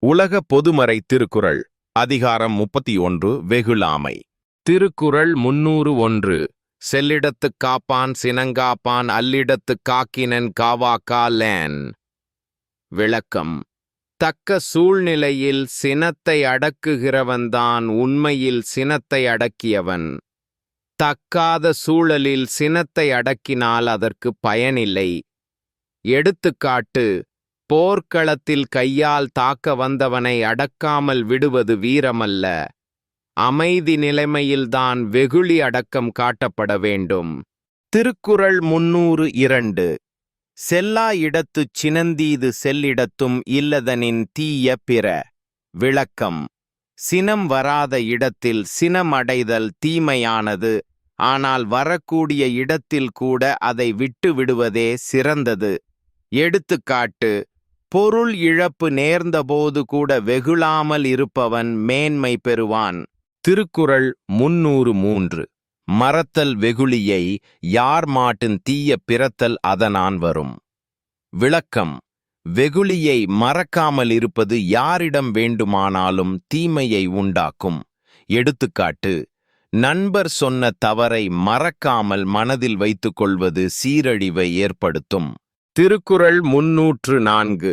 உலக பொதுமறை திருக்குறள் அதிகாரம் 31 வெகுளாமை. திருக்குறள் 301. செல்லிடத்துக் காப்பான் சினங்காப்பான் அல்லிடத்துக் காக்கினன் காவாக்காலேன். விளக்கம். தக்க சூழ்நிலையில் சினத்தை அடக்குகிறவன்தான் உண்மையில் சினத்தை அடக்கியவன். தக்காத சூழலில் சினத்தை அடக்கினால் அதற்கு பயனில்லை. எடுத்துக்காட்டு: போர்க்களத்தில் கையால் தாக்க வந்தவனை அடக்காமல் விடுவது வீரமல்ல. அமைதி நிலைமையில்தான் வெகுளி அடக்கம் காட்டப்பட வேண்டும். திருக்குறள் 302. செல்லா இடத்துச் சினந்தீது செல்லிடத்தும் இல்லதனின் தீய பிற. விளக்கம். சினம் வராத இடத்தில் சினம் அடைதல் தீமையானது. ஆனால் வரக்கூடிய இடத்தில் கூட அதை விட்டு விடுவதே சிறந்தது. எடுத்துக்காட்டு: பொருள் இழப்பு நேர்ந்தபோது கூட வெகுளாமல் இருப்பவன் மேன்மை பெறுவான். திருக்குறள் 303. மறத்தல் வெகுளியை யார் மாட்டின் தீய பிறத்தல் அதனான் வரும். விளக்கம். வெகுளியை மறக்காமல் இருப்பது யாரிடம் வேண்டுமானாலும் தீமையை உண்டாக்கும். எடுத்துக்காட்டு: நண்பர் சொன்ன தவறை மறக்காமல் மனதில் வைத்துக் கொள்வது சீரழிவை ஏற்படுத்தும். திருக்குறள் 304.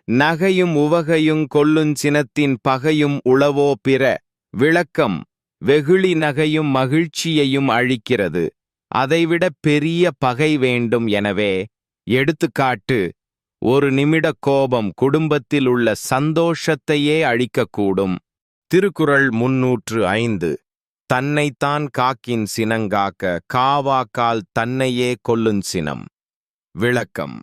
நகையும் உவகையுங் கொல்லுஞ் சினத்தின் பகையும் உளவோ பிற. விளக்கம். வெகுளி நகையும் மகிழ்ச்சியையும் அழிக்கிறது. அதைவிட பெரிய பகை வேண்டும். எனவே எடுத்துக்காட்டு: ஒரு நிமிட கோபம் குடும்பத்தில் உள்ள சந்தோஷத்தையே அழிக்கக்கூடும். திருக்குறள் 305. தன்னைத்தான் காக்கின் சினங்காக்க காவாக்கால் தன்னையே கொல்லுஞ் சினம். விளக்கம்.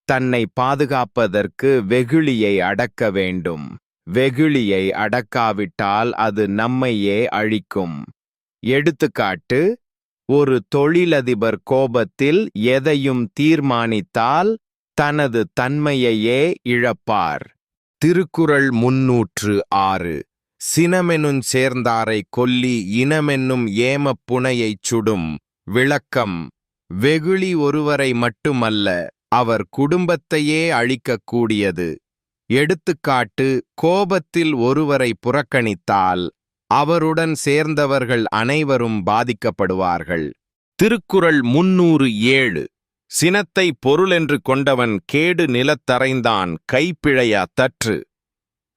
தன்னை பாதுகாப்பதற்கு வெகுளியை அடக்க வேண்டும். வெகுளியை அடக்காவிட்டால் அது நம்மையே அழிக்கும். எடுத்துக்காட்டு: ஒரு தொழிலதிபர் கோபத்தில் எதையும் தீர்மானித்தால் தனது தன்மையையே இழப்பார். திருக்குறள் 306. சினமெனுஞ் சேர்ந்தாரை கொல்லி இனமென்னும் ஏமப் புனையைச் சுடும். விளக்கம். வெகுளி ஒருவரை மட்டுமல்ல, அவர் குடும்பத்தையே அழிக்கக்கூடியது. எடுத்துக்காட்டு: கோபத்தில் ஒருவரை புறக்கணித்தால் அவருடன் சேர்ந்தவர்கள் அனைவரும் பாதிக்கப்படுவார்கள். திருக்குறள் 307. சினத்தை பொருளென்று கொண்டவன் கேடு நிலத்தரைந்தான் கைப்பிழையா தற்று.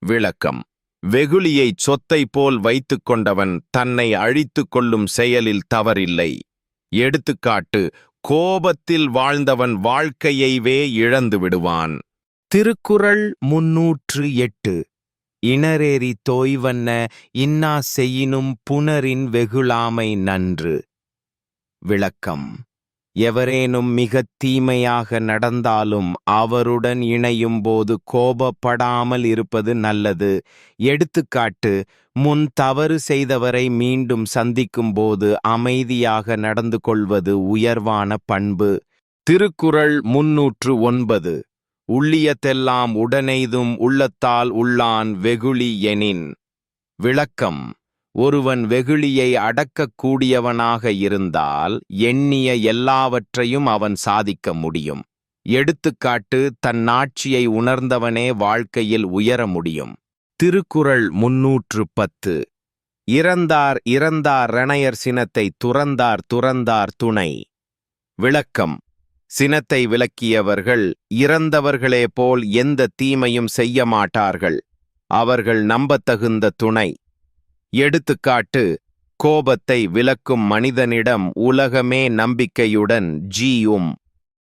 விளக்கம். வெகுளியைச் சொத்தை போல் வைத்துக் கொண்டவன் தன்னை அழித்துக் கொள்ளும் செயலில் தவறில்லை. எடுத்துக்காட்டு: கோபத்தில் வாழ்ந்தவன் வாழ்க்கையைவே இழந்து விடுவான். திருக்குறள் 308. இணரேறி தோய்வன்ன இன்னா செய்யினும் புணரின் வெகுளாமை நன்று. விளக்கம். எவரேனும் மிகத் தீமையாக நடந்தாலும் அவருடன் இணையும் போது கோபப்படாமல் இருப்பது நல்லது. எடுத்துக்காட்டு: முன் தவறு செய்தவரை மீண்டும் சந்திக்கும் போது அமைதியாக நடந்து கொள்வது உயர்வான பண்பு. திருக்குறள் 309. உள்ளியத்தெல்லாம் உடனெய்தும் உள்ளத்தால் உள்ளான் வெகுளி எனின். விளக்கம். ஒருவன் வெகுளியை அடக்கக்கூடியவனாக இருந்தால் எண்ணிய எல்லாவற்றையும் அவன் சாதிக்க முடியும். எடுத்துக்காட்டு: தன் ஆட்சியை உணர்ந்தவனே வாழ்க்கையில் உயர முடியும். திருக்குறள் 310. இறந்தார் இறந்தார் ரணயர் சினத்தை துறந்தார் துறந்தார் துணை. விளக்கம். சினத்தை விலக்கியவர்கள் இறந்தவர்களே போல் எந்த தீமையும் செய்ய மாட்டார்கள். அவர்கள் நம்பத்தகுந்த துணை. எடுத்துக்காட்டு: கோபத்தை விலக்கும் மனிதனிடம் உலகமே நம்பிக்கையுடன் ஜீயும்.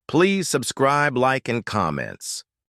Please subscribe, like and comments.